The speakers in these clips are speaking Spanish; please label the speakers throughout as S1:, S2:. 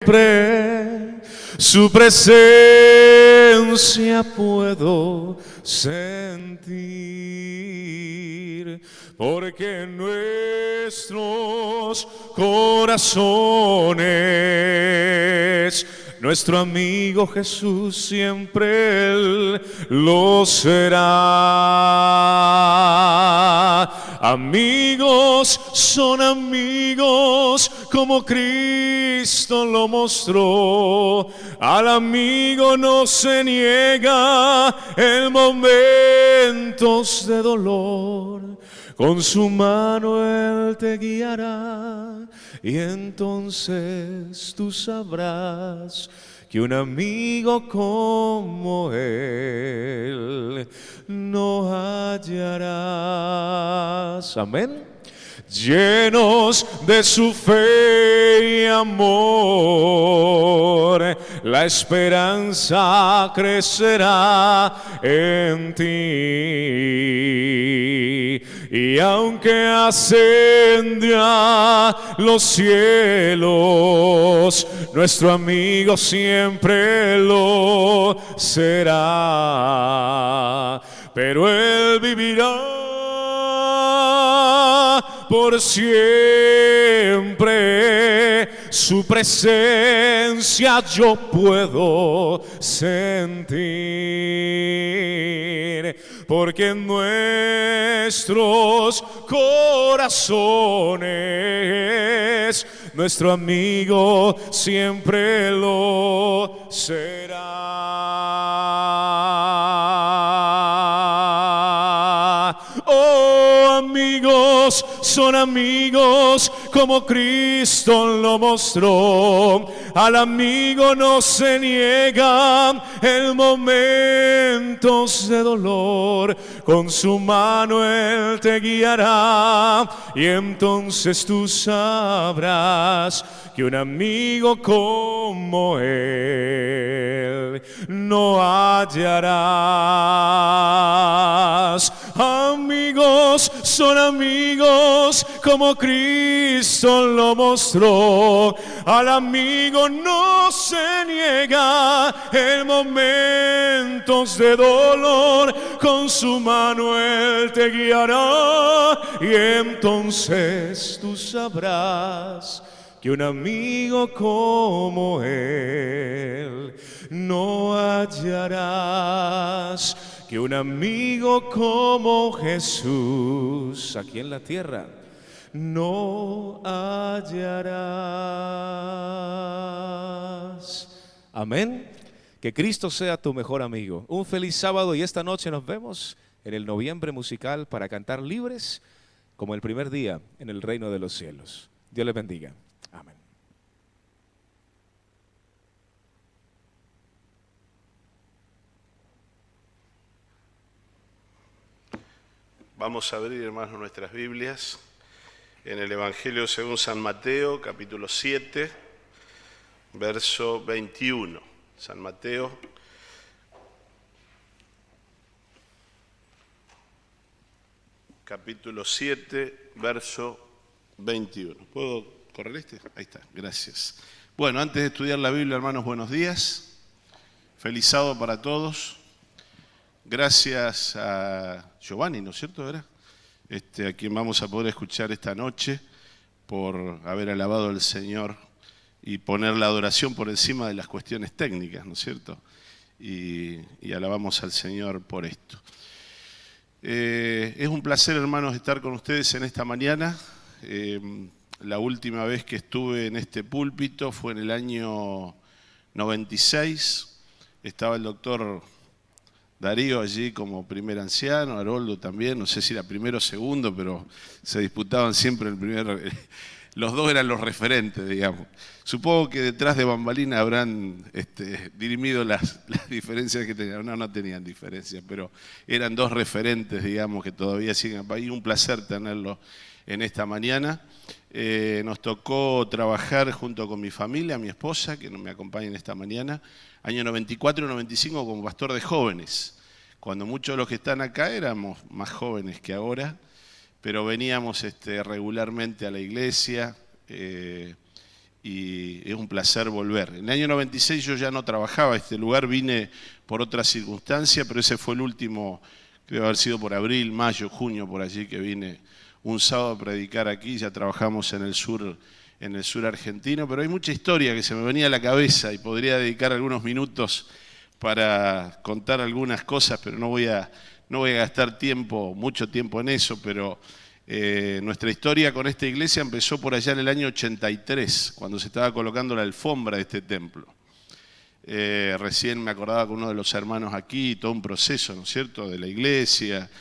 S1: Siempre su presencia puedo sentir, porque nuestros corazones, nuestro amigo Jesús siempre Él lo será. Amigos son amigos como Cristo lo mostró. Al amigo no se niega en momentos de dolor. Con su mano Él te guiará y entonces tú sabrás que un amigo como Él no hallarás. Amén. Llenos de su fe y amor, la esperanza crecerá en ti. Y aunque asciende a los cielos, nuestro amigo siempre lo será. Pero Él vivirá por siempre, su presencia yo puedo sentir, porque en nuestros corazones nuestro amigo siempre lo será. Oh, amigos son amigos como Cristo lo mostró. Al amigo no se niega en momentos de dolor. Con su mano Él te guiará y entonces tú sabrás que un amigo como Él no hallarás. Amigos son amigos como Cristo lo mostró. Al amigo no se niega en momentos de dolor. Con su mano Él te guiará y entonces tú sabrás que un amigo como Él no hallarás. Que un amigo como Jesús aquí en la tierra no hallarás. Amén. Que Cristo sea tu mejor amigo. Un feliz sábado y esta noche nos vemos en el Noviembre Musical para cantar libres como el primer día en el reino de los cielos. Dios les bendiga. Amén.
S2: Vamos a abrir, hermanos, nuestras Biblias en el Evangelio según San Mateo, capítulo 7, verso 21. San Mateo, capítulo 7, verso 21. ¿Puedo correr este? Ahí está, gracias. Bueno, antes de estudiar la Biblia, hermanos, buenos días. Feliz sábado para todos. Gracias a Giovanni, ¿no es cierto? ¿Era? A quien vamos a poder escuchar esta noche por haber alabado al Señor y poner la adoración por encima de las cuestiones técnicas, ¿no es cierto? Y alabamos al Señor por esto. Es un placer, hermanos, estar con ustedes en esta mañana. La última vez que estuve en este púlpito fue en el año 96. Estaba el doctor Darío allí como primer anciano, Haroldo también, no sé si era primero o segundo, pero se disputaban siempre el primer. Los dos eran los referentes, digamos. Supongo que detrás de bambalina habrán dirimido las diferencias que tenían. No tenían diferencias, pero eran dos referentes, digamos, que todavía siguen. Y un placer tenerlos en esta mañana. Nos tocó trabajar junto con mi familia, mi esposa, que me acompaña en esta mañana, año 94 y 95 como pastor de jóvenes, cuando muchos de los que están acá éramos más jóvenes que ahora, pero veníamos regularmente a la iglesia y es un placer volver. En el año 96 yo ya no trabajaba en este lugar, vine por otra circunstancia, pero ese fue el último, creo haber sido por abril, mayo, junio, por allí que vine un sábado a predicar aquí. Ya trabajamos en el sur argentino, pero hay mucha historia que se me venía a la cabeza y podría dedicar algunos minutos para contar algunas cosas, pero no voy a gastar mucho tiempo en eso, pero nuestra historia con esta iglesia empezó por allá en el año 83, cuando se estaba colocando la alfombra de este templo. Recién me acordaba con uno de los hermanos aquí, todo un proceso, ¿no es cierto?, de la iglesia,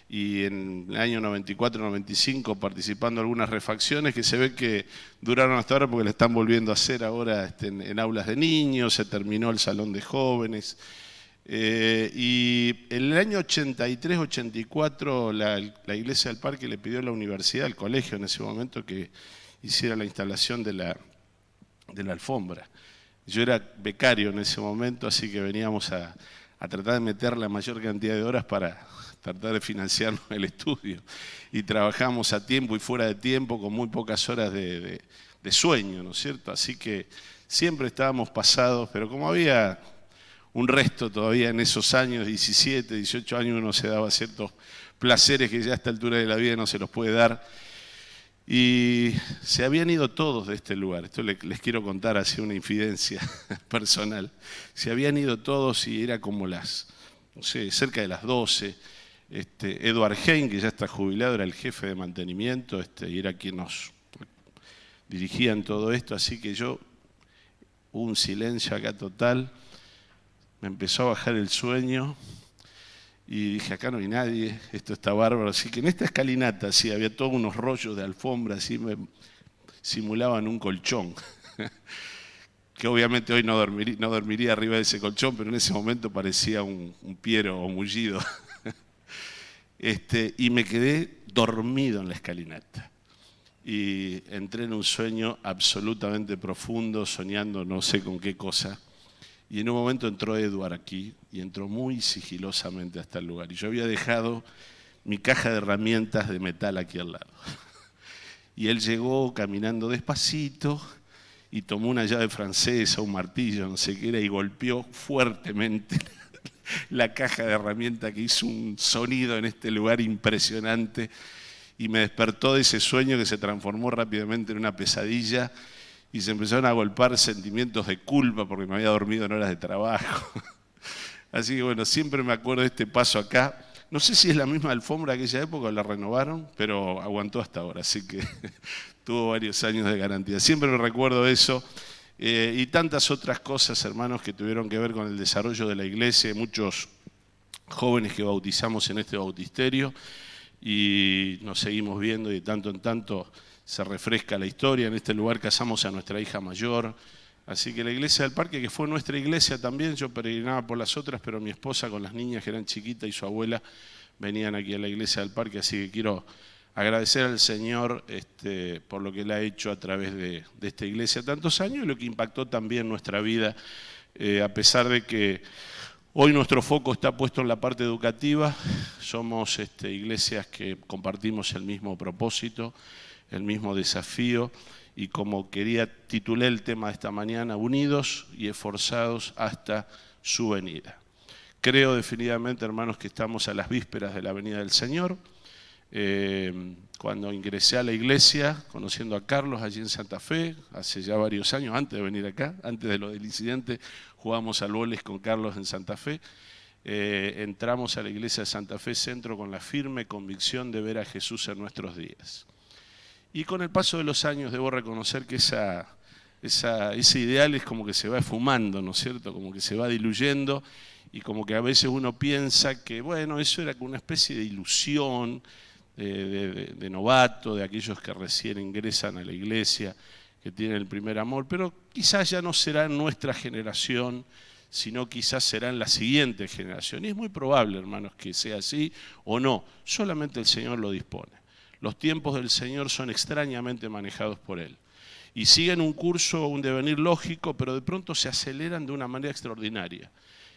S2: y en el año 94-95 participando en algunas refacciones que se ve que duraron hasta ahora porque la están volviendo a hacer ahora en aulas de niños, se terminó el salón de jóvenes. Y en el año 83-84 la iglesia del Parque le pidió a la universidad, al colegio en ese momento, que hiciera la instalación de la alfombra. Yo era becario en ese momento, así que veníamos a tratar de meter la mayor cantidad de horas para tratar de financiarnos el estudio. Y trabajamos a tiempo y fuera de tiempo, con muy pocas horas de sueño, ¿no es cierto? Así que siempre estábamos pasados, pero como había un resto todavía en esos años, 17, 18 años, uno se daba ciertos placeres que ya a esta altura de la vida no se los puede dar. Y se habían ido todos de este lugar. Esto les quiero contar así una infidencia personal. Se habían ido todos y era como cerca de las 12. Edward Hein, que ya está jubilado, era el jefe de mantenimiento, y era quien nos dirigía en todo esto. Así que hubo un silencio acá total. Me empezó a bajar el sueño y dije, acá no hay nadie, esto está bárbaro. Así que en esta escalinata sí había todos unos rollos de alfombra, así me simulaban un colchón. Que obviamente hoy no dormiría arriba de ese colchón, pero en ese momento parecía un piero o mullido. Y me quedé dormido en la escalinata. Y entré en un sueño absolutamente profundo, soñando no sé con qué cosa. Y en un momento entró Edward aquí, y entró muy sigilosamente hasta el lugar. Y yo había dejado mi caja de herramientas de metal aquí al lado. Y él llegó caminando despacito y tomó una llave francesa, un martillo, no sé qué era, y golpeó fuertemente la caja de herramientas, que hizo un sonido en este lugar impresionante. Y me despertó de ese sueño que se transformó rápidamente en una pesadilla. Y se empezaron a golpear sentimientos de culpa porque me había dormido en horas de trabajo. Así que bueno, siempre me acuerdo de este paso acá. No sé si es la misma alfombra de aquella época o la renovaron, pero aguantó hasta ahora, así que tuvo varios años de garantía. Siempre me recuerdo eso y tantas otras cosas, hermanos, que tuvieron que ver con el desarrollo de la iglesia. Muchos jóvenes que bautizamos en este bautisterio y nos seguimos viendo y de tanto en tanto se refresca la historia. En este lugar casamos a nuestra hija mayor. Así que la iglesia del Parque, que fue nuestra iglesia también, yo peregrinaba por las otras, pero mi esposa con las niñas que eran chiquitas y su abuela venían aquí a la iglesia del Parque. Así que quiero agradecer al Señor por lo que Él ha hecho a través de esta iglesia tantos años y lo que impactó también nuestra vida, a pesar de que hoy nuestro foco está puesto en la parte educativa. Somos iglesias que compartimos el mismo propósito, el mismo desafío, y como titulé el tema de esta mañana, unidos y esforzados hasta su venida. Creo definitivamente, hermanos, que estamos a las vísperas de la venida del Señor. Cuando ingresé a la iglesia, conociendo a Carlos allí en Santa Fe, hace ya varios años, antes de venir acá, antes de lo del incidente, jugamos al vóley con Carlos en Santa Fe. Entramos a la iglesia de Santa Fe Centro con la firme convicción de ver a Jesús en nuestros días. Y con el paso de los años debo reconocer que ese ideal es como que se va esfumando, ¿no es cierto? Como que se va diluyendo y como que a veces uno piensa que, bueno, eso era como una especie de ilusión de novato, de aquellos que recién ingresan a la iglesia, que tienen el primer amor, pero quizás ya no será en nuestra generación, sino quizás será en la siguiente generación. Y es muy probable, hermanos, que sea así o no, solamente el Señor lo dispone. Los tiempos del Señor son extrañamente manejados por Él. Y siguen un curso, un devenir lógico, pero de pronto se aceleran de una manera extraordinaria.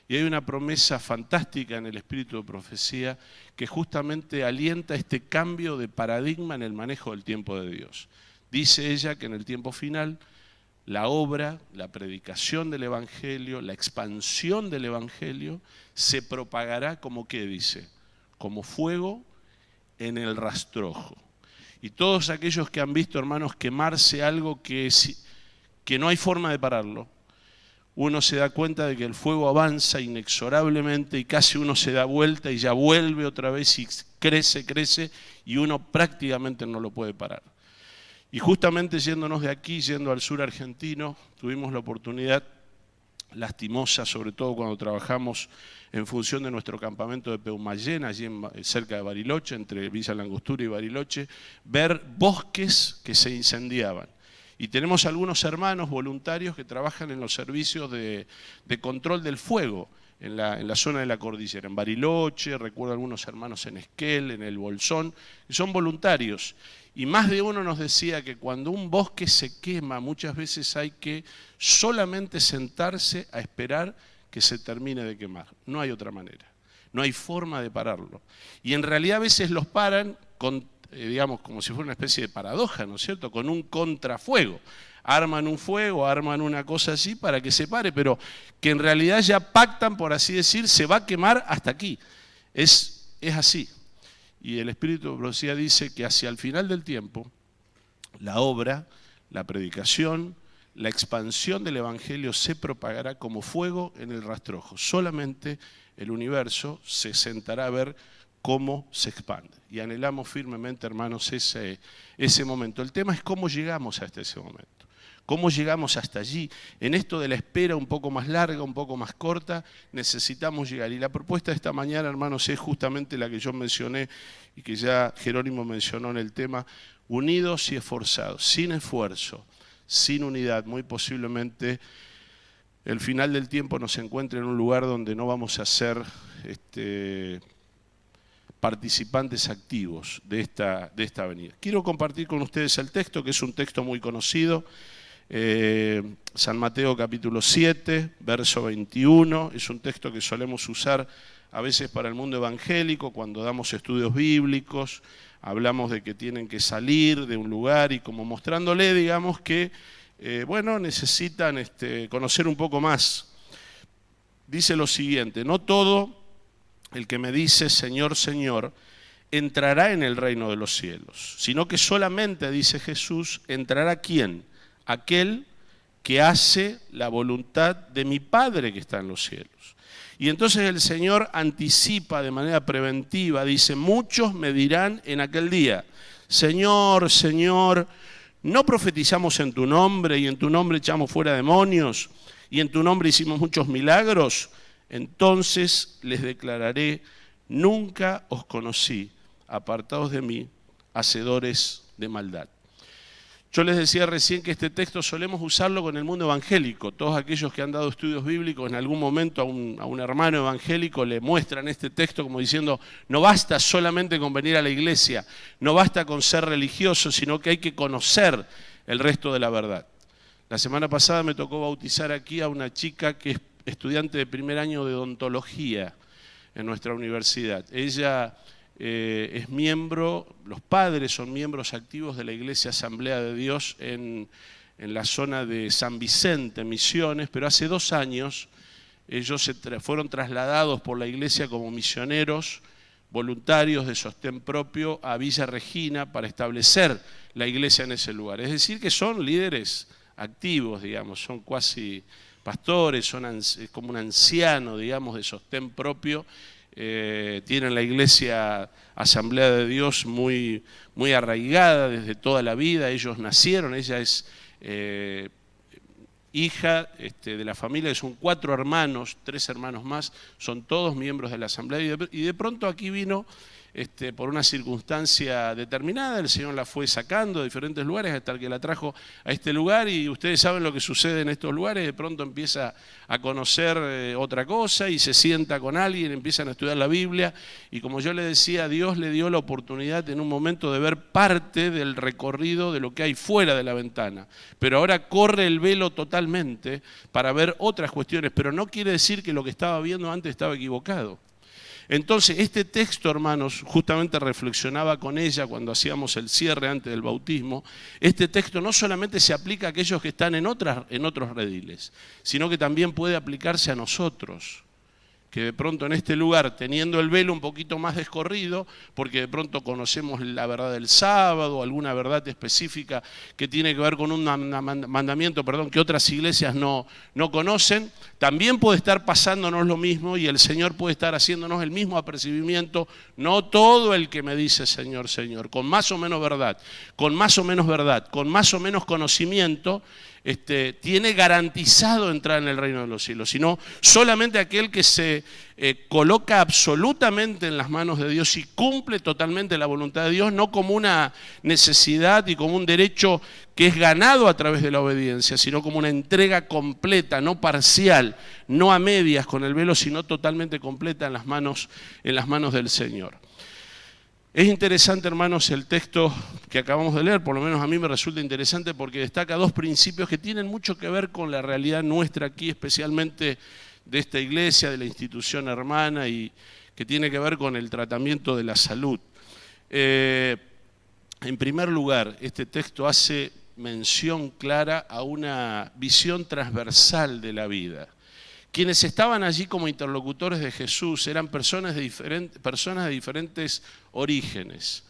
S2: Y hay una promesa fantástica en el espíritu de profecía que justamente alienta este cambio de paradigma en el manejo del tiempo de Dios. Dice ella que en el tiempo final la obra, la predicación del Evangelio, la expansión del Evangelio, se propagará como, ¿qué dice? Como fuego en el rastrojo. Y todos aquellos que han visto, hermanos, quemarse algo que no hay forma de pararlo, uno se da cuenta de que el fuego avanza inexorablemente y casi uno se da vuelta y ya vuelve otra vez y crece, y uno prácticamente no lo puede parar. Y justamente yéndonos de aquí, yendo al sur argentino, tuvimos la oportunidad lastimosa, sobre todo cuando trabajamos en función de nuestro campamento de Peumayén, allí cerca de Bariloche, entre Villa La Angostura y Bariloche, ver bosques que se incendiaban. Y tenemos algunos hermanos voluntarios que trabajan en los servicios de control del fuego en la zona de la cordillera, en Bariloche, recuerdo algunos hermanos en Esquel, en el Bolsón, que son voluntarios. Y más de uno nos decía que cuando un bosque se quema, muchas veces hay que solamente sentarse a esperar que se termine de quemar. No hay otra manera, no hay forma de pararlo. Y en realidad a veces los paran con, digamos, como si fuera una especie de paradoja, ¿no es cierto?, con un contrafuego. Arman un fuego, arman una cosa así para que se pare, pero que en realidad ya pactan, por así decir, se va a quemar hasta aquí. Es así. Y el Espíritu de Profecía dice que hacia el final del tiempo, la obra, la predicación, la expansión del Evangelio se propagará como fuego en el rastrojo. Solamente el universo se sentará a ver cómo se expande. Y anhelamos firmemente, hermanos, ese momento. El tema es cómo llegamos hasta ese momento. ¿Cómo llegamos hasta allí? En esto de la espera un poco más larga, un poco más corta, necesitamos llegar. Y la propuesta de esta mañana, hermanos, es justamente la que yo mencioné y que ya Jerónimo mencionó en el tema: unidos y esforzados, sin esfuerzo, sin unidad. Muy posiblemente el final del tiempo nos encuentre en un lugar donde no vamos a ser participantes activos de esta avenida. Quiero compartir con ustedes el texto, que es un texto muy conocido. San Mateo capítulo 7, verso 21, es un texto que solemos usar a veces para el mundo evangélico, cuando damos estudios bíblicos, hablamos de que tienen que salir de un lugar y como mostrándole, digamos, que necesitan conocer un poco más. Dice lo siguiente: no todo el que me dice Señor, Señor, entrará en el reino de los cielos, sino que solamente, dice Jesús, entrará ¿quién? Aquel que hace la voluntad de mi Padre que está en los cielos. Y entonces el Señor anticipa de manera preventiva, dice: muchos me dirán en aquel día, Señor, Señor, ¿no profetizamos en tu nombre y en tu nombre echamos fuera demonios y en tu nombre hicimos muchos milagros? Entonces les declararé: nunca os conocí, apartados de mí, hacedores de maldad. Yo les decía recién que este texto solemos usarlo con el mundo evangélico. Todos aquellos que han dado estudios bíblicos en algún momento a un hermano evangélico le muestran este texto como diciendo: no basta solamente con venir a la iglesia, no basta con ser religioso, sino que hay que conocer el resto de la verdad. La semana pasada me tocó bautizar aquí a una chica que es estudiante de primer año de odontología en nuestra universidad. Ella es miembro, los padres son miembros activos de la Iglesia Asamblea de Dios en la zona de San Vicente, Misiones, pero hace 2 años ellos fueron trasladados por la Iglesia como misioneros voluntarios de sostén propio a Villa Regina para establecer la iglesia en ese lugar. Es decir, que son líderes activos, digamos, son cuasi pastores, es como un anciano, digamos, de sostén propio. Tienen la iglesia Asamblea de Dios muy, muy arraigada desde toda la vida. Ellos nacieron, ella es hija de la familia, son 4 hermanos, 3 hermanos más, son todos miembros de la Asamblea, y de pronto aquí vino por una circunstancia determinada. El Señor la fue sacando de diferentes lugares hasta que la trajo a este lugar, y ustedes saben lo que sucede en estos lugares. De pronto empieza a conocer otra cosa y se sienta con alguien, empiezan a estudiar la Biblia, y como yo le decía, Dios le dio la oportunidad en un momento de ver parte del recorrido de lo que hay fuera de la ventana, pero ahora corre el velo totalmente para ver otras cuestiones, pero no quiere decir que lo que estaba viendo antes estaba equivocado. Entonces, este texto, hermanos, justamente reflexionaba con ella cuando hacíamos el cierre antes del bautismo. Este texto no solamente se aplica a aquellos que están en otros rediles, sino que también puede aplicarse a nosotros, que de pronto en este lugar, teniendo el velo un poquito más descorrido, porque de pronto conocemos la verdad del sábado, alguna verdad específica que tiene que ver con un mandamiento, que otras iglesias no conocen, también puede estar pasándonos lo mismo y el Señor puede estar haciéndonos el mismo apercibimiento, no todo el que me dice Señor, Señor, con más o menos verdad, con más o menos conocimiento, tiene garantizado entrar en el reino de los cielos, sino solamente aquel que se coloca absolutamente en las manos de Dios y cumple totalmente la voluntad de Dios, no como una necesidad y como un derecho que es ganado a través de la obediencia, sino como una entrega completa, no parcial, no a medias con el velo, sino totalmente completa en las manos del Señor. Es interesante, hermanos, el texto que acabamos de leer, por lo menos a mí me resulta interesante porque destaca dos principios que tienen mucho que ver con la realidad nuestra aquí, especialmente de esta iglesia, de la institución hermana y que tiene que ver con el tratamiento de la salud. En primer lugar, este texto hace mención clara a una visión transversal de la vida. Quienes estaban allí como interlocutores de Jesús eran personas de diferentes orígenes.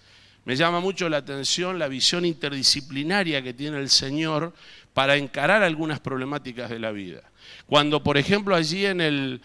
S2: Me llama mucho la atención la visión interdisciplinaria que tiene el Señor para encarar algunas problemáticas de la vida. Cuando, por ejemplo, allí en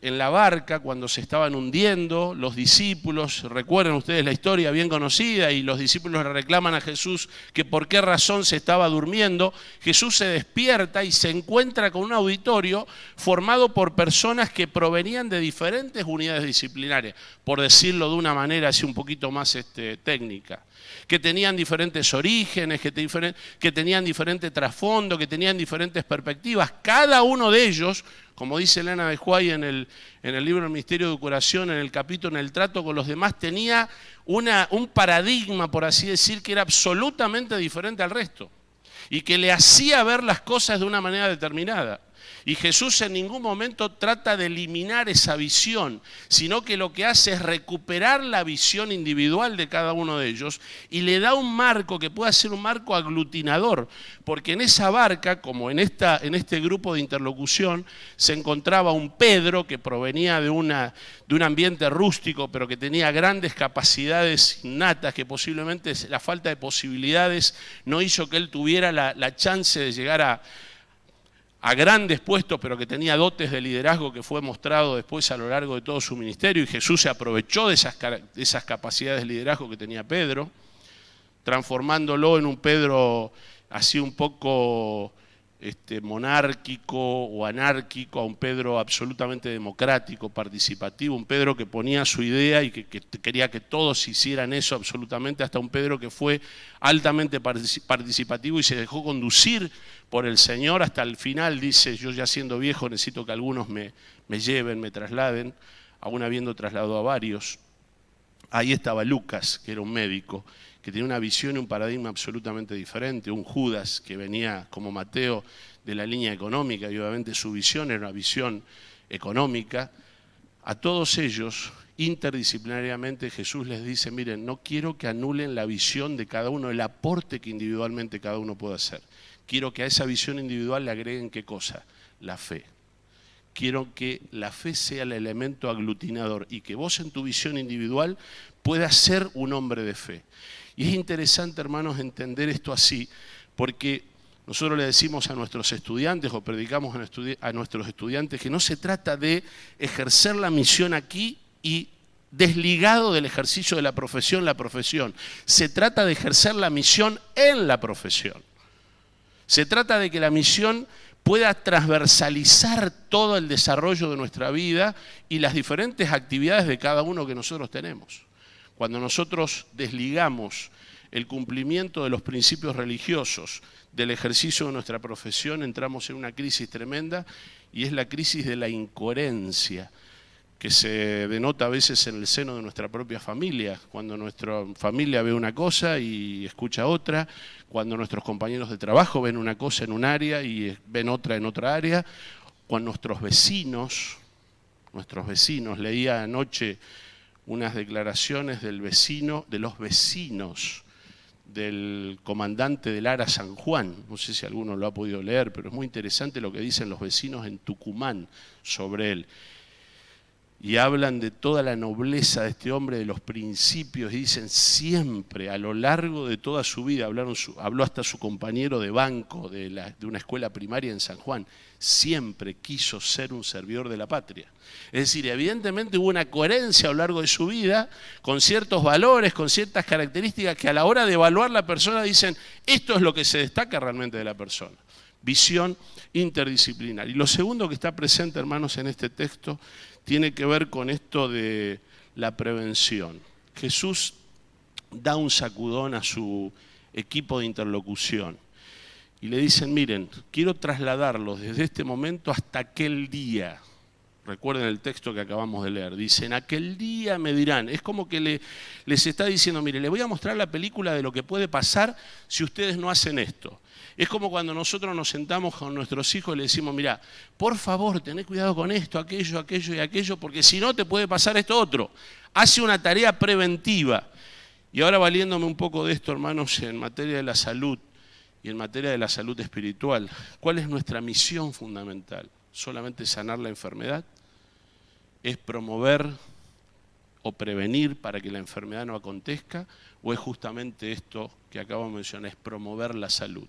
S2: la barca, cuando se estaban hundiendo, los discípulos, recuerden ustedes la historia bien conocida, y los discípulos le reclaman a Jesús que por qué razón se estaba durmiendo, Jesús se despierta y se encuentra con un auditorio formado por personas que provenían de diferentes unidades disciplinarias, por decirlo de una manera así un poquito más técnica, que tenían diferentes orígenes, que tenían diferente trasfondo, que tenían diferentes perspectivas. Cada uno de ellos, como dice Elena de Huay en el libro El Misterio de Curación, en el capítulo En el trato con los demás, tenía un paradigma, por así decir, que era absolutamente diferente al resto y que le hacía ver las cosas de una manera determinada. Y Jesús en ningún momento trata de eliminar esa visión, sino que lo que hace es recuperar la visión individual de cada uno de ellos y le da un marco que pueda ser un marco aglutinador, porque en esa barca, como en este grupo de interlocución, se encontraba un Pedro que provenía de un ambiente rústico, pero que tenía grandes capacidades innatas, que posiblemente la falta de posibilidades no hizo que él tuviera la chance de llegar a grandes puestos, pero que tenía dotes de liderazgo que fue mostrado después a lo largo de todo su ministerio, y Jesús se aprovechó de esas capacidades de liderazgo que tenía Pedro, transformándolo en un Pedro así un poco monárquico o anárquico, a un Pedro absolutamente democrático, participativo, un Pedro que ponía su idea y que quería que todos hicieran eso absolutamente, hasta un Pedro que fue altamente participativo y se dejó conducir por el Señor hasta el final. Dice: yo ya siendo viejo necesito que algunos me lleven, me trasladen, aún habiendo trasladado a varios. Ahí estaba Lucas, que era un médico, que tenía una visión y un paradigma absolutamente diferente, un Judas que venía como Mateo de la línea económica y obviamente su visión era una visión económica. A todos ellos, interdisciplinariamente, Jesús les dice: miren, no quiero que anulen la visión de cada uno, el aporte que individualmente cada uno puede hacer. Quiero que a esa visión individual le agreguen ¿qué cosa? La fe. Quiero que la fe sea el elemento aglutinador y que vos en tu visión individual puedas ser un hombre de fe. Y es interesante, hermanos, entender esto así, porque nosotros le decimos a nuestros estudiantes o predicamos a nuestros estudiantes que no se trata de ejercer la misión aquí y desligado del ejercicio de la profesión. Se trata de ejercer la misión en la profesión. Se trata de que la misión pueda transversalizar todo el desarrollo de nuestra vida y las diferentes actividades de cada uno que nosotros tenemos. Cuando nosotros desligamos el cumplimiento de los principios religiosos del ejercicio de nuestra profesión, entramos en una crisis tremenda, y es la crisis de la incoherencia, que se denota a veces en el seno de nuestra propia familia, cuando nuestra familia ve una cosa y escucha otra, cuando nuestros compañeros de trabajo ven una cosa en un área y ven otra en otra área, cuando nuestros vecinos nuestros vecinos. Leía anoche unas declaraciones de los vecinos del comandante del ARA San Juan. No sé si alguno lo ha podido leer, pero es muy interesante lo que dicen los vecinos en Tucumán sobre él. Y hablan de toda la nobleza de este hombre, de los principios, y dicen siempre, a lo largo de toda su vida, habló hasta su compañero de banco de una escuela primaria en San Juan, siempre quiso ser un servidor de la patria. Es decir, evidentemente hubo una coherencia a lo largo de su vida, con ciertos valores, con ciertas características que a la hora de evaluar la persona dicen, esto es lo que se destaca realmente de la persona. Visión interdisciplinar. Y lo segundo que está presente, hermanos, en este texto, tiene que ver con esto de la prevención. Jesús da un sacudón a su equipo de interlocución y le dicen, miren, quiero trasladarlos desde este momento hasta aquel día. Recuerden el texto que acabamos de leer. Dicen, aquel día me dirán. Es como que les está diciendo, mire, le voy a mostrar la película de lo que puede pasar si ustedes no hacen esto. Es como cuando nosotros nos sentamos con nuestros hijos y le decimos, mira, por favor, tené cuidado con esto, aquello y aquello, porque si no te puede pasar esto otro. Hace una tarea preventiva. Y ahora valiéndome un poco de esto, hermanos, en materia de la salud y en materia de la salud espiritual, ¿cuál es nuestra misión fundamental? ¿Solamente sanar la enfermedad? ¿Es promover o prevenir para que la enfermedad no acontezca? ¿O es justamente esto que acabo de mencionar, es promover la salud?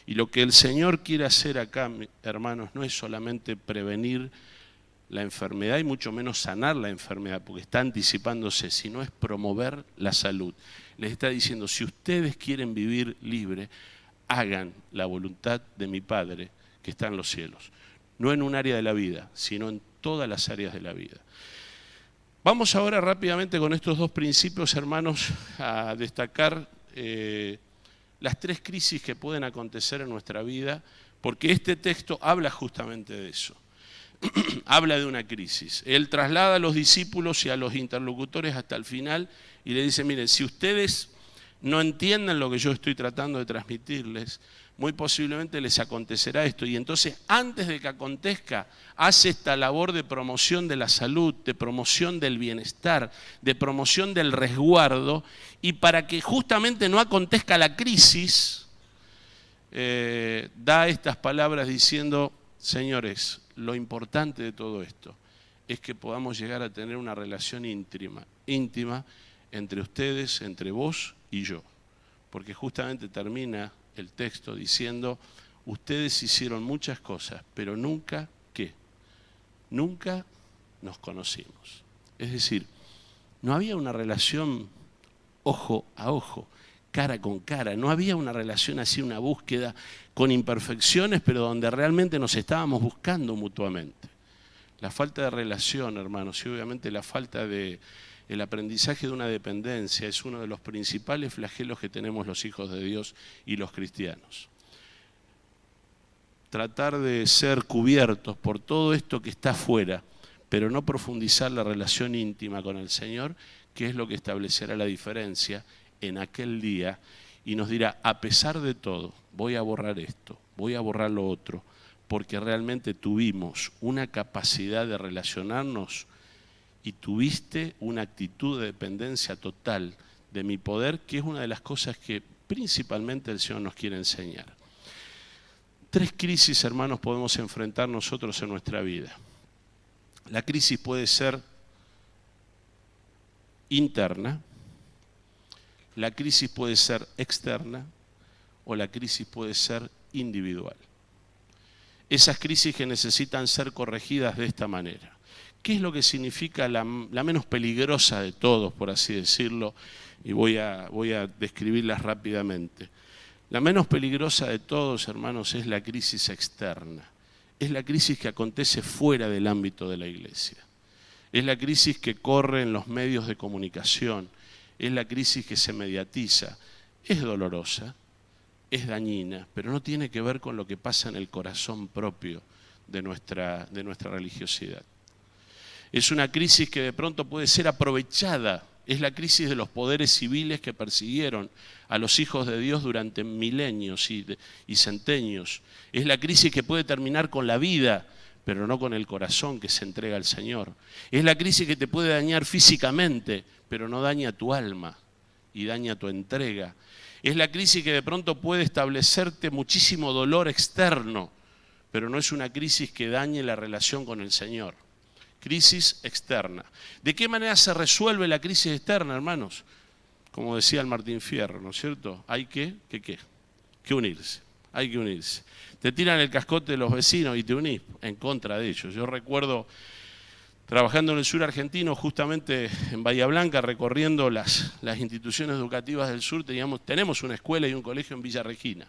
S2: Y lo que el Señor quiere hacer acá, hermanos, no es solamente prevenir la enfermedad y mucho menos sanar la enfermedad, porque está anticipándose, sino es promover la salud. Les está diciendo, si ustedes quieren vivir libre, hagan la voluntad de mi Padre que está en los cielos. No en un área de la vida, sino en todas las áreas de la vida. Vamos ahora rápidamente con estos dos principios, hermanos, a destacar las tres crisis que pueden acontecer en nuestra vida, porque este texto habla justamente de eso. Habla de una crisis. Él traslada a los discípulos y a los interlocutores hasta el final y le dice, miren, si ustedes no entienden lo que yo estoy tratando de transmitirles, muy posiblemente les acontecerá esto. Y entonces, antes de que acontezca, hace esta labor de promoción de la salud, de promoción del bienestar, de promoción del resguardo, y para que justamente no acontezca la crisis, da estas palabras diciendo, señores, lo importante de todo esto es que podamos llegar a tener una relación íntima entre ustedes, entre vos y yo. Porque justamente termina el texto diciendo, ustedes hicieron muchas cosas, pero nunca, ¿qué? Nunca nos conocimos. Es decir, no había una relación ojo a ojo, cara con cara, no había una relación así, una búsqueda con imperfecciones, pero donde realmente nos estábamos buscando mutuamente. La falta de relación, hermanos, y obviamente la falta de el aprendizaje de una dependencia es uno de los principales flagelos que tenemos los hijos de Dios y los cristianos. Tratar de ser cubiertos por todo esto que está afuera, pero no profundizar la relación íntima con el Señor, que es lo que establecerá la diferencia en aquel día y nos dirá, a pesar de todo, voy a borrar esto, voy a borrar lo otro, porque realmente tuvimos una capacidad de relacionarnos y tuviste una actitud de dependencia total de mi poder, que es una de las cosas que principalmente el Señor nos quiere enseñar. Tres crisis, hermanos, podemos enfrentar nosotros en nuestra vida. La crisis puede ser interna, la crisis puede ser externa o la crisis puede ser individual. Esas crisis que necesitan ser corregidas de esta manera. ¿Qué es lo que significa la menos peligrosa de todos, por así decirlo? Y voy a describirlas rápidamente. La menos peligrosa de todos, hermanos, es la crisis externa. Es la crisis que acontece fuera del ámbito de la iglesia. Es la crisis que corre en los medios de comunicación. Es la crisis que se mediatiza. Es dolorosa, es dañina, pero no tiene que ver con lo que pasa en el corazón propio de nuestra religiosidad. Es una crisis que de pronto puede ser aprovechada. Es la crisis de los poderes civiles que persiguieron a los hijos de Dios durante milenios y centenios. Es la crisis que puede terminar con la vida, pero no con el corazón que se entrega al Señor. Es la crisis que te puede dañar físicamente, pero no daña tu alma y daña tu entrega. Es la crisis que de pronto puede establecerte muchísimo dolor externo, pero no es una crisis que dañe la relación con el Señor. Crisis externa. ¿De qué manera se resuelve la crisis externa, hermanos? Como decía el Martín Fierro, ¿no es cierto? Hay que unirse. Hay que unirse. Te tiran el cascote de los vecinos y te unís en contra de ellos. Yo recuerdo trabajando en el sur argentino, justamente en Bahía Blanca, recorriendo las instituciones educativas del sur, tenemos una escuela y un colegio en Villa Regina.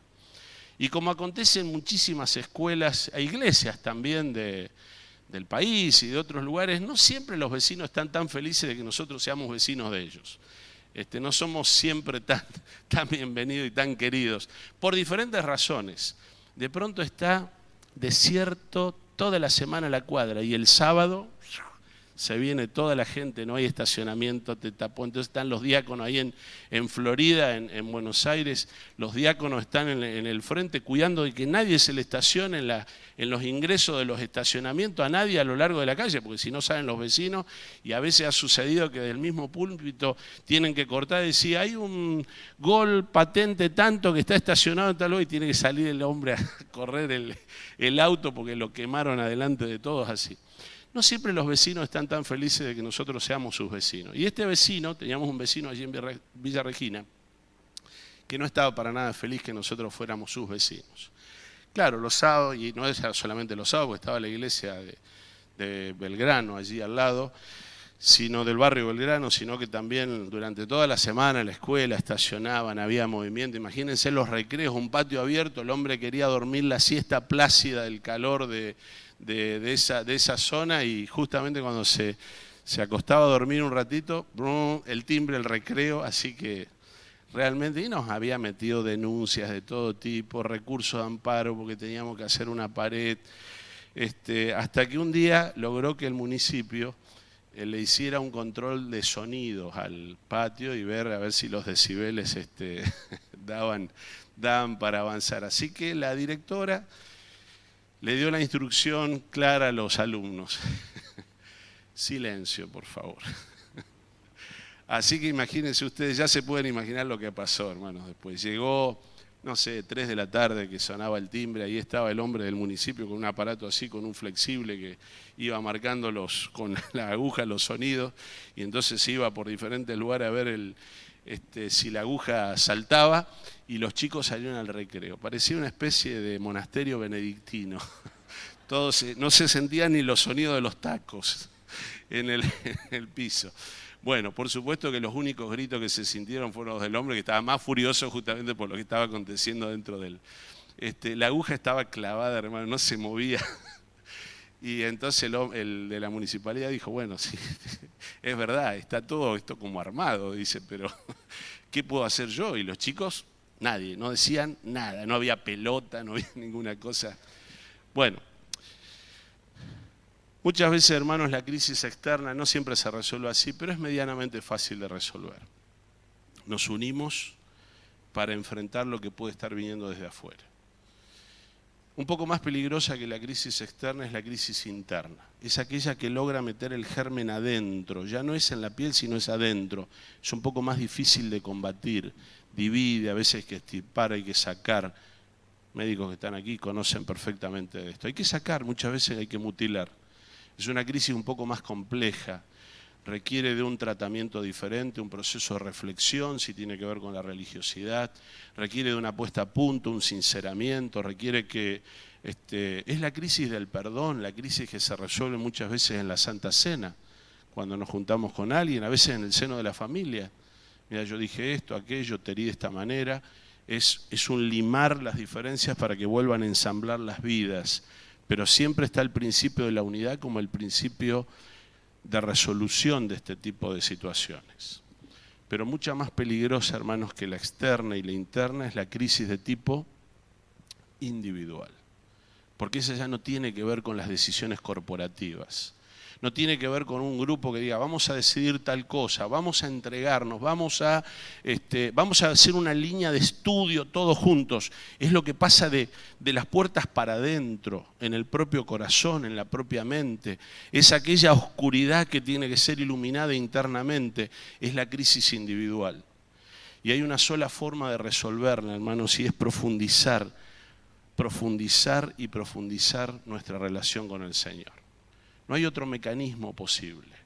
S2: Y como acontece en muchísimas escuelas e iglesias también del país y de otros lugares, no siempre los vecinos están tan felices de que nosotros seamos vecinos de ellos. No somos siempre tan bienvenidos y tan queridos, por diferentes razones. De pronto está desierto toda la semana la cuadra y el sábado se viene toda la gente, no hay estacionamiento, te tapó. Entonces están los diáconos ahí en Florida, en Buenos Aires, los diáconos están en el frente cuidando de que nadie se le estacione en los ingresos de los estacionamientos a nadie a lo largo de la calle, porque si no saben los vecinos, y a veces ha sucedido que del mismo púlpito tienen que cortar y decir, hay un gol patente tanto que está estacionado en tal lugar y tiene que salir el hombre a correr el auto porque lo quemaron adelante de todos así. No siempre los vecinos están tan felices de que nosotros seamos sus vecinos. Y este vecino, teníamos un vecino allí en Villa Regina, que no estaba para nada feliz que nosotros fuéramos sus vecinos. Claro, los sábados, y no es solamente los sábados, porque estaba la iglesia de Belgrano allí al lado, sino del barrio Belgrano, sino que también durante toda la semana en la escuela estacionaban, había movimiento. Imagínense los recreos, un patio abierto, el hombre quería dormir la siesta plácida del calor de esa zona, y justamente cuando se acostaba a dormir un ratito, brum, el timbre, el recreo, así que realmente, y nos había metido denuncias de todo tipo, recursos de amparo porque teníamos que hacer una pared, hasta que un día logró que el municipio le hiciera un control de sonidos al patio y a ver si los decibeles daban para avanzar. Así que la directora le dio la instrucción clara a los alumnos. Silencio, por favor. Así que imagínense ustedes, ya se pueden imaginar lo que pasó, hermanos, después. Llegó, no sé, 3 de la tarde que sonaba el timbre, ahí estaba el hombre del municipio con un aparato así, con un flexible que iba marcando con la aguja los sonidos, y entonces se iba por diferentes lugares a ver si la aguja saltaba, y los chicos salieron al recreo. Parecía una especie de monasterio benedictino. Todos, no se sentían ni los sonidos de los tacos en el piso. Bueno, por supuesto que los únicos gritos que se sintieron fueron los del hombre, que estaba más furioso justamente por lo que estaba aconteciendo dentro del... la aguja estaba clavada, hermano, no se movía. Y entonces el de la municipalidad dijo, bueno, sí, es verdad, está todo esto como armado, dice, pero ¿qué puedo hacer yo? Y los chicos, nadie, no decían nada, no había pelota, no había ninguna cosa. Bueno, muchas veces, hermanos, la crisis externa no siempre se resuelve así, pero es medianamente fácil de resolver. Nos unimos para enfrentar lo que puede estar viniendo desde afuera. Un poco más peligrosa que la crisis externa es la crisis interna. Es aquella que logra meter el germen adentro. Ya no es en la piel, sino es adentro. Es un poco más difícil de combatir. Divide, a veces hay que extirpar, hay que sacar. Médicos que están aquí conocen perfectamente de esto. Hay que sacar, muchas veces hay que mutilar. Es una crisis un poco más compleja. Requiere de un tratamiento diferente, un proceso de reflexión, si tiene que ver con la religiosidad, requiere de una puesta a punto, un sinceramiento, requiere que... es la crisis del perdón, la crisis que se resuelve muchas veces en la Santa Cena, cuando nos juntamos con alguien, a veces en el seno de la familia. Mira, yo dije esto, aquello, te herí de esta manera. Es un limar las diferencias para que vuelvan a ensamblar las vidas, pero siempre está el principio de la unidad como el principio de resolución de este tipo de situaciones. Pero mucha más peligrosa, hermanos, que la externa y la interna es la crisis de tipo individual. Porque esa ya no tiene que ver con las decisiones corporativas. No tiene que ver con un grupo que diga, vamos a decidir tal cosa, vamos a entregarnos, vamos a hacer una línea de estudio todos juntos. Es lo que pasa de las puertas para adentro, en el propio corazón, en la propia mente. Es aquella oscuridad que tiene que ser iluminada internamente. Es la crisis individual. Y hay una sola forma de resolverla, hermanos, y es profundizar y profundizar nuestra relación con el Señor. No hay otro mecanismo posible.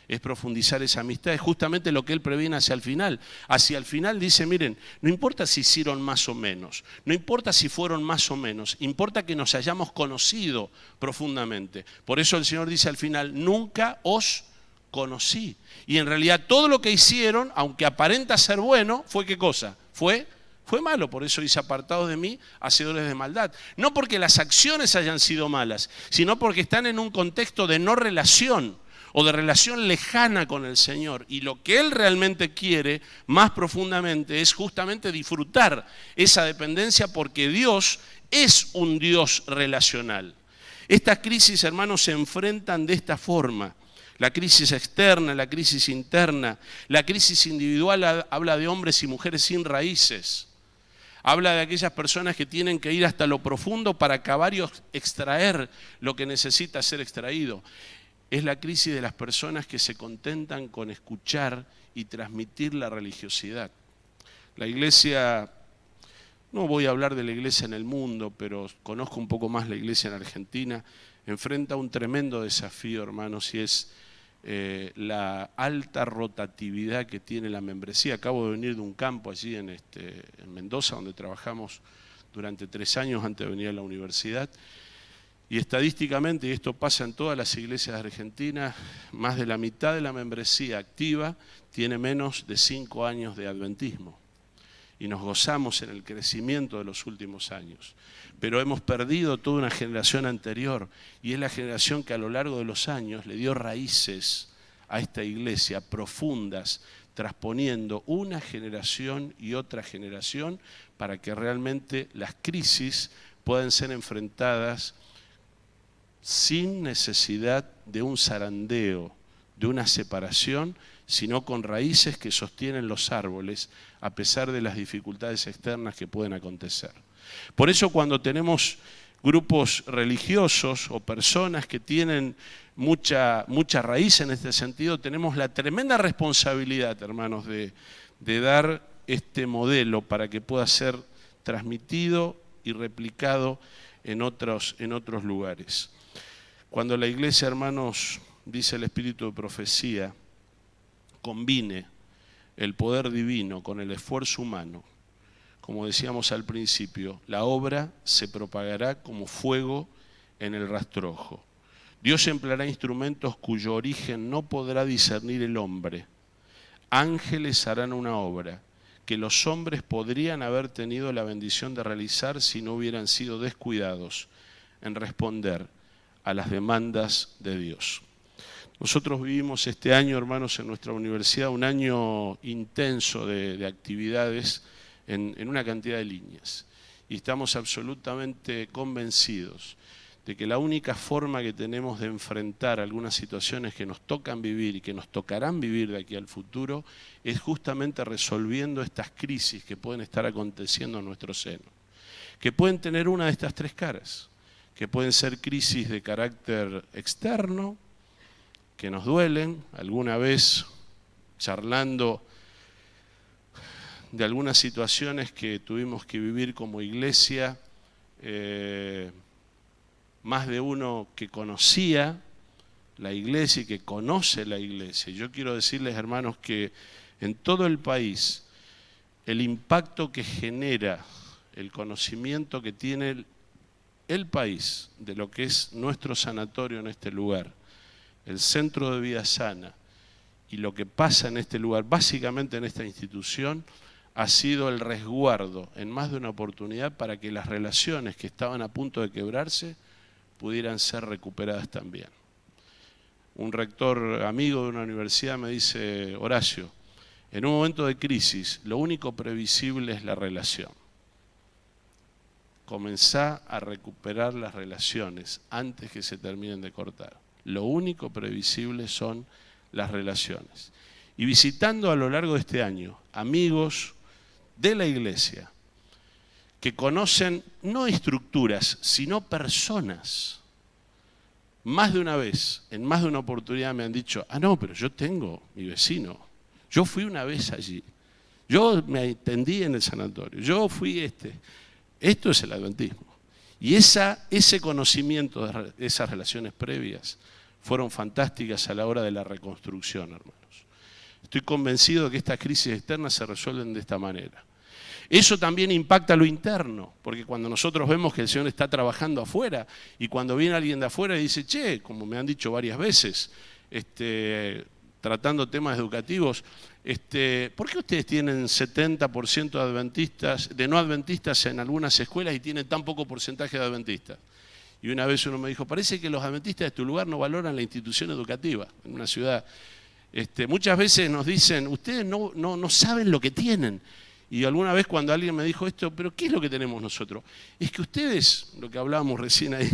S2: Es profundizar esa amistad, es justamente lo que Él previene hacia el final. Hacia el final dice, miren, no importa si hicieron más o menos, no importa si fueron más o menos, importa que nos hayamos conocido profundamente. Por eso el Señor dice al final, nunca os conocí. Y en realidad todo lo que hicieron, aunque aparenta ser bueno, ¿fue qué cosa? Fue malo, por eso dice apartados de mí, hacedores de maldad. No porque las acciones hayan sido malas, sino porque están en un contexto de no relación o de relación lejana con el Señor. Y lo que Él realmente quiere más profundamente es justamente disfrutar esa dependencia, porque Dios es un Dios relacional. Estas crisis, hermanos, se enfrentan de esta forma. La crisis externa, la crisis interna, la crisis individual habla de hombres y mujeres sin raíces. Habla de aquellas personas que tienen que ir hasta lo profundo para acabar y extraer lo que necesita ser extraído. Es la crisis de las personas que se contentan con escuchar y transmitir la religiosidad. La iglesia, no voy a hablar de la iglesia en el mundo, pero conozco un poco más la iglesia en Argentina, enfrenta un tremendo desafío, hermanos, y es la alta rotatividad que tiene la membresía. Acabo de venir de un campo allí en Mendoza, donde trabajamos durante 3 años antes de venir a la universidad. Y estadísticamente, y esto pasa en todas las iglesias de Argentina, más de la mitad de la membresía activa tiene menos de 5 años de adventismo. Y nos gozamos en el crecimiento de los últimos años. Pero hemos perdido toda una generación anterior, y es la generación que a lo largo de los años le dio raíces a esta iglesia profundas, trasponiendo una generación y otra generación para que realmente las crisis puedan ser enfrentadas sin necesidad de un zarandeo, de una separación, sino con raíces que sostienen los árboles a pesar de las dificultades externas que pueden acontecer. Por eso cuando tenemos grupos religiosos o personas que tienen mucha raíz en este sentido, tenemos la tremenda responsabilidad, hermanos, de dar este modelo para que pueda ser transmitido y replicado en otros lugares. Cuando la iglesia, hermanos, dice el espíritu de profecía, combine el poder divino con el esfuerzo humano, como decíamos al principio, la obra se propagará como fuego en el rastrojo. Dios empleará instrumentos cuyo origen no podrá discernir el hombre. Ángeles harán una obra que los hombres podrían haber tenido la bendición de realizar si no hubieran sido descuidados en responder a las demandas de Dios. Nosotros vivimos este año, hermanos, en nuestra universidad, un año intenso de actividades en una cantidad de líneas. Y estamos absolutamente convencidos de que la única forma que tenemos de enfrentar algunas situaciones que nos tocan vivir y que nos tocarán vivir de aquí al futuro es justamente resolviendo estas crisis que pueden estar aconteciendo en nuestro seno, que pueden tener una de estas 3 caras, que pueden ser crisis de carácter externo, que nos duelen. Alguna vez charlando de algunas situaciones que tuvimos que vivir como iglesia, más de uno que conocía la iglesia y que conoce la iglesia. Yo quiero decirles, hermanos, que en todo el país el impacto que genera el conocimiento que tiene el país de lo que es nuestro sanatorio en este lugar, el Centro de Vida Sana, y lo que pasa en este lugar, básicamente en esta institución, ha sido el resguardo en más de una oportunidad para que las relaciones que estaban a punto de quebrarse pudieran ser recuperadas también. Un rector amigo de una universidad me dice: Horacio, en un momento de crisis lo único previsible es la relación. Comenzá a recuperar las relaciones antes que se terminen de cortar. Lo único previsible son las relaciones. Y visitando a lo largo de este año amigos de la iglesia que conocen no estructuras, sino personas. Más de una vez, en más de una oportunidad me han dicho, no, pero yo tengo mi vecino, yo fui una vez allí, yo me atendí en el sanatorio, yo fui Esto es el adventismo. Y ese conocimiento de esas relaciones previas fueron fantásticas a la hora de la reconstrucción, hermanos. Estoy convencido de que estas crisis externas se resuelven de esta manera. Eso también impacta lo interno, porque cuando nosotros vemos que el Señor está trabajando afuera y cuando viene alguien de afuera y dice, che, como me han dicho varias veces, tratando temas educativos, ¿por qué ustedes tienen 70% de no adventistas en algunas escuelas y tienen tan poco porcentaje de adventistas? Y una vez uno me dijo, parece que los adventistas de tu lugar no valoran la institución educativa en una ciudad. Muchas veces nos dicen, ustedes no saben lo que tienen. Y alguna vez cuando alguien me dijo esto, pero ¿qué es lo que tenemos nosotros? Es que ustedes, lo que hablábamos recién ahí,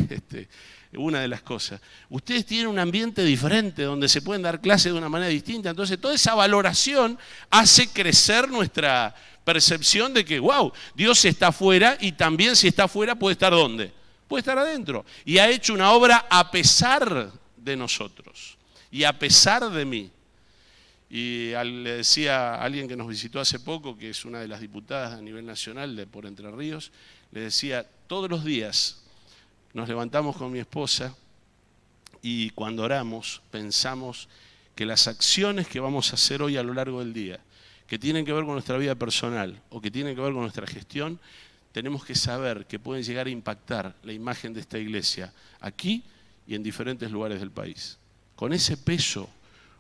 S2: una de las cosas, ustedes tienen un ambiente diferente donde se pueden dar clases de una manera distinta. Entonces toda esa valoración hace crecer nuestra percepción de que, wow, Dios está afuera y también si está afuera puede estar ¿dónde? Puede estar adentro. Y ha hecho una obra a pesar de nosotros y a pesar de mí. Y le decía a alguien que nos visitó hace poco, que es una de las diputadas a nivel nacional por Entre Ríos, le decía, todos los días nos levantamos con mi esposa y cuando oramos pensamos que las acciones que vamos a hacer hoy a lo largo del día, que tienen que ver con nuestra vida personal o que tienen que ver con nuestra gestión, tenemos que saber que pueden llegar a impactar la imagen de esta iglesia aquí y en diferentes lugares del país. Con ese peso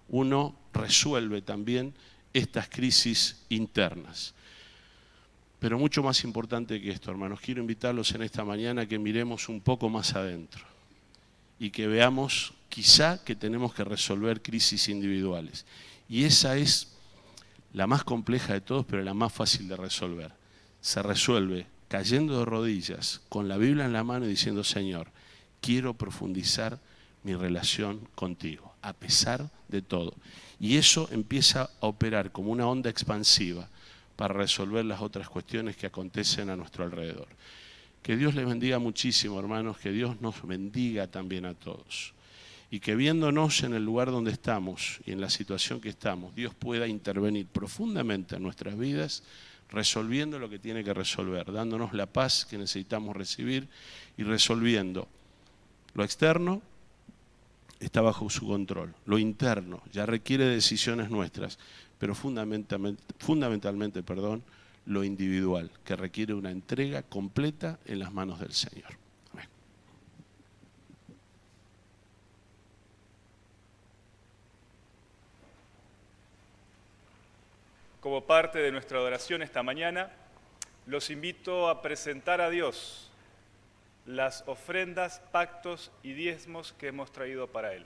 S2: uno resuelve también estas crisis internas. Pero mucho más importante que esto, hermanos, quiero invitarlos en esta mañana a que miremos un poco más adentro y que veamos quizá que tenemos que resolver crisis individuales. Y esa es la más compleja de todos, pero la más fácil de resolver. Se resuelve cayendo de rodillas, con la Biblia en la mano y diciendo, Señor, quiero profundizar mi relación contigo, a pesar de todo. Y eso empieza a operar como una onda expansiva para resolver las otras cuestiones que acontecen a nuestro alrededor. Que Dios les bendiga muchísimo, hermanos, que Dios nos bendiga también a todos. Y que viéndonos en el lugar donde estamos y en la situación que estamos, Dios pueda intervenir profundamente en nuestras vidas, resolviendo lo que tiene que resolver, dándonos la paz que necesitamos recibir y resolviendo lo externo. Está bajo su control. Lo interno ya requiere decisiones nuestras, pero fundamentalmente, lo individual, que requiere una entrega completa en las manos del Señor. Amén.
S3: Como parte de nuestra adoración esta mañana, los invito a presentar a Dios las ofrendas, pactos y diezmos que hemos traído para Él.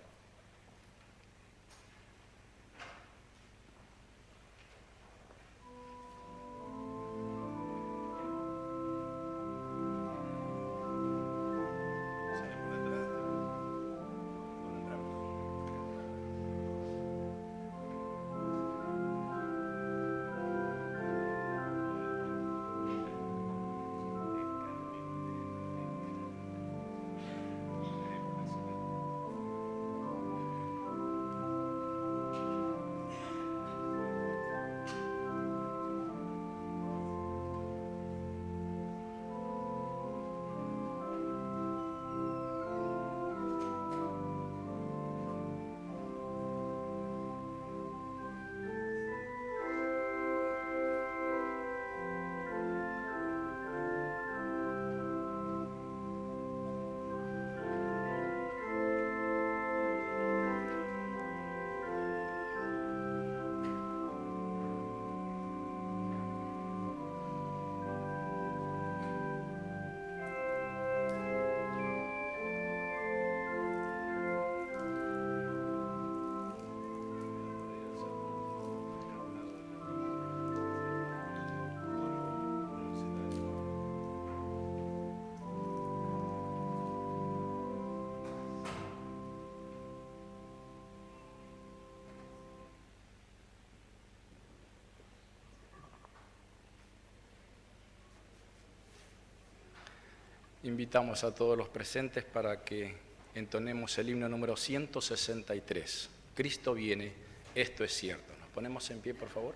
S4: Invitamos a todos los presentes para que entonemos el himno número 163. Cristo viene, esto es cierto. Nos ponemos en pie, por favor.